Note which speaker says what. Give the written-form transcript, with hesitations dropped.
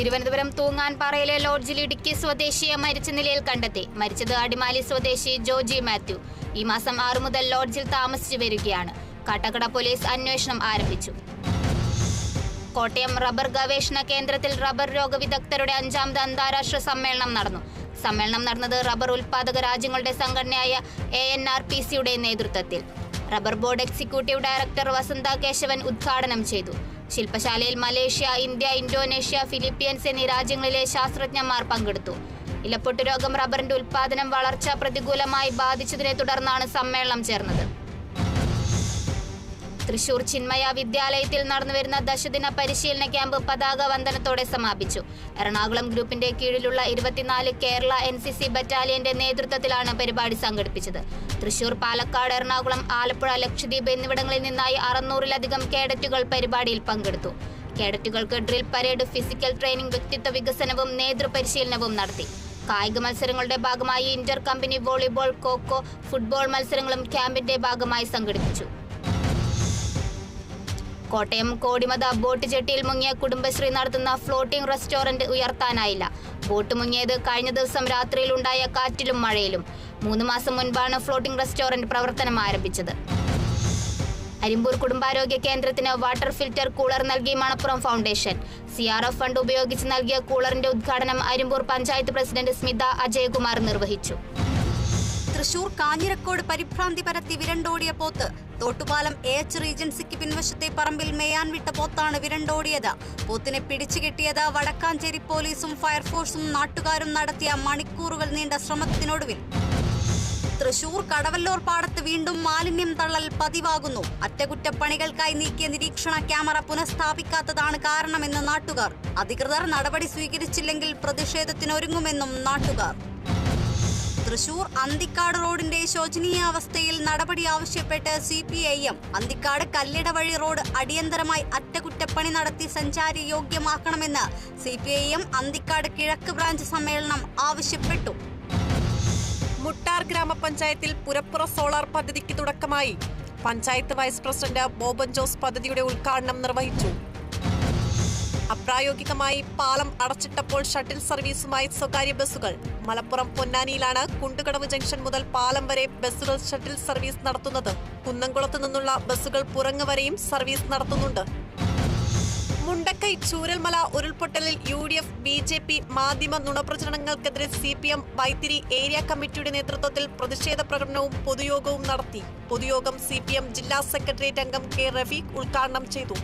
Speaker 1: തിരുവനന്തപുരം തൂങ്ങാൻപാറയിലെ ലോഡ്ജിൽ ഇടുക്കി സ്വദേശിയെ മരിച്ച നിലയിൽ കണ്ടെത്തി. മരിച്ചത് അടിമാലി സ്വദേശി ജോജി മാത്യു. ഈ മാസം 6 മുതൽ ലോഡ്ജിൽ താമസിച്ചു വരികയാണ്. കാട്ടാക്കട പോലീസ് അന്വേഷണം ആരംഭിച്ചു. കോട്ടയം റബ്ബർ ഗവേഷണ കേന്ദ്രത്തിൽ റബ്ബർ രോഗവിദഗ്ധരുടെ 5ാമത് അന്താരാഷ്ട്ര സമ്മേളനം നടന്നു. സമ്മേളനം നടന്നത് റബ്ബർ ഉൽപാദക രാജ്യങ്ങളുടെ സംഘടനയായ ANRPCയുടെ നേതൃത്വത്തിൽ. റബ്ബർ ബോർഡ് എക്സിക്യൂട്ടീവ് ഡയറക്ടർ വസന്ത കേശവൻ ഉദ്ഘാടനം ചെയ്തു. ശില്പശാലയിൽ മലേഷ്യ, ഇന്ത്യ, ഇന്തോനേഷ്യ, ഫിലിപ്പീൻസ് എന്നീ രാജ്യങ്ങളിലെ ശാസ്ത്രജ്ഞന്മാർ പങ്കെടുത്തു. ഇലപ്പൊട്ട് രോഗം റബ്ബറിന്റെ ഉൽപാദനം വളർച്ച പ്രതികൂലമായി ബാധിച്ചതിനെ തുടർന്നാണ് സമ്മേളനം ചേർന്നത്. തൃശൂർ ചിന്മയ വിദ്യാലയത്തിൽ നടന്നുവരുന്ന ദശദിന പരിശീലന ക്യാമ്പ് പതാക വന്ദനത്തോടെ സമാപിച്ചു. എറണാകുളം ഗ്രൂപ്പിന്റെ കീഴിലുള്ള 24 കേരള NCC ബറ്റാലിയന്റെ നേതൃത്വത്തിലാണ് പരിപാടി സംഘടിപ്പിച്ചത്. തൃശൂർ, പാലക്കാട്, എറണാകുളം, ആലപ്പുഴ, ലക്ഷദ്വീപ് എന്നിവിടങ്ങളിൽ നിന്നായി 600-ലധികം കേഡറ്റുകൾ പരിപാടിയിൽ പങ്കെടുത്തു. കേഡറ്റുകൾക്ക് ഡ്രിൽ പരേഡ്, ഫിസിക്കൽ ട്രെയിനിംഗ്, വ്യക്തിത്വ വികസനവും നേതൃപരിശീലനവും നടത്തി. കായിക മത്സരങ്ങളുടെ ഭാഗമായി ഇന്റർ കമ്പനി വോളിബോൾ, ഖോ-ഖോ, ഫുട്ബോൾ മത്സരങ്ങളും ക്യാമ്പിന്റെ ഭാഗമായി സംഘടിപ്പിച്ചു. കോട്ടയം കോടിമത ബോട്ട് ജെട്ടിയിൽ മുങ്ങിയ കുടുംബശ്രീ നടത്തുന്ന ഫ്ലോട്ടിംഗ് റെസ്റ്റോറന്റ് ഉയർത്താനായില്ല. ബോട്ട് മുങ്ങിയത് കഴിഞ്ഞ ദിവസം രാത്രിയിൽ ഉണ്ടായ കാറ്റിലും മഴയിലും. 3 മാസം മുൻപാണ് ഫ്ലോട്ടിംഗ് റെസ്റ്റോറന്റ് പ്രവർത്തനം ആരംഭിച്ചത്. അരിമ്പൂർ കുടുംബാരോഗ്യ കേന്ദ്രത്തിന് വാട്ടർ ഫിൽറ്റർ കൂളർ നൽകി മണപ്പുറം ഫൗണ്ടേഷൻ. CRF ഫണ്ട് ഉപയോഗിച്ച് നൽകിയ കൂളറിന്റെ ഉദ്ഘാടനം അരിമ്പൂർ പഞ്ചായത്ത് പ്രസിഡന്റ് സ്മിത അജയകുമാർ നിർവഹിച്ചു.
Speaker 2: തൃശൂർ കാഞ്ഞിരക്കോട് പരിഭ്രാന്തി പരത്തി വിരണ്ടോടിയ പോത്ത്. തോട്ടുപാലം AH റീജൻസിക്ക് പിൻവശത്തെ പറമ്പിൽ മേയാൻ വിട്ട പോത്താണ് വിരണ്ടോടിയത്. പോത്തിനെ പിടിച്ചുകെട്ടിയത് വടക്കാഞ്ചേരി പോലീസും ഫയർഫോഴ്സും നാട്ടുകാരും നടത്തിയ മണിക്കൂറുകൾ നീണ്ട ശ്രമത്തിനൊടുവിൽ. തൃശൂർ കടവല്ലൂർ പാടത്ത് വീണ്ടും മാലിന്യം തള്ളൽ പതിവാകുന്നു. അറ്റകുറ്റപ്പണികൾക്കായി നീക്കിയ നിരീക്ഷണ ക്യാമറ പുനഃസ്ഥാപിക്കാത്തതാണ് കാരണമെന്ന് നാട്ടുകാർ. അധികൃതർ നടപടി സ്വീകരിച്ചില്ലെങ്കിൽ പ്രതിഷേധത്തിനൊരുങ്ങുമെന്നും നാട്ടുകാർ. തൃശൂർ അന്തിക്കാട് റോഡിന്റെ ശോചനീയാവസ്ഥയിൽ നടപടി ആവശ്യപ്പെട്ട് CPIM അന്തിക്കാട് കല്ലിടവഴി റോഡ് അടിയന്തരമായി അറ്റകുറ്റപ്പണി നടത്തി സഞ്ചാരി യോഗ്യമാക്കണമെന്ന് CPIM അന്തിക്കാട് കിഴക്ക് ബ്രാഞ്ച് സമ്മേളനം ആവശ്യപ്പെട്ടു.
Speaker 3: മുട്ടാർ ഗ്രാമപഞ്ചായത്തിൽ പുരപ്പുറ സോളാർ പദ്ധതിക്ക് തുടക്കമായി. പഞ്ചായത്ത് വൈസ് പ്രസിഡന്റ് ബോബൻ ജോസ് പദ്ധതിയുടെ ഉദ്ഘാടനം നിർവഹിച്ചു. അപ്രായോഗികമായി പാലം അടച്ചിട്ടപ്പോൾ ഷട്ടിൽ സർവീസുമായി സ്വകാര്യ ബസ്സുകൾ. മലപ്പുറം പൊന്നാനിയിലാണ് കുണ്ടുകടവ് ജംഗ്ഷൻ മുതൽ പാലം വരെ ബസ്സുകൾ ഷട്ടിൽ സർവീസ് നടത്തുന്നത്. കുന്നംകുളത്ത് നിന്നുള്ള ബസ്സുകൾ പുറങ്ങ് വരെയും സർവീസ് നടത്തുന്നുണ്ട്. മുണ്ടക്കൈ ചൂരൽമല ഉരുൾപൊട്ടലിൽ UDF, BJP മാധ്യമ നുണപ്രചരണങ്ങൾക്കെതിരെ CPM വൈത്തിരി ഏരിയ കമ്മിറ്റിയുടെ നേതൃത്വത്തിൽ പ്രതിഷേധ പ്രകടനവും പൊതുയോഗവും നടത്തി. പൊതുയോഗം CPM ജില്ലാ സെക്രട്ടേറിയറ്റ് അംഗം K. റഫീഖ് ഉദ്ഘാടനം ചെയ്തു.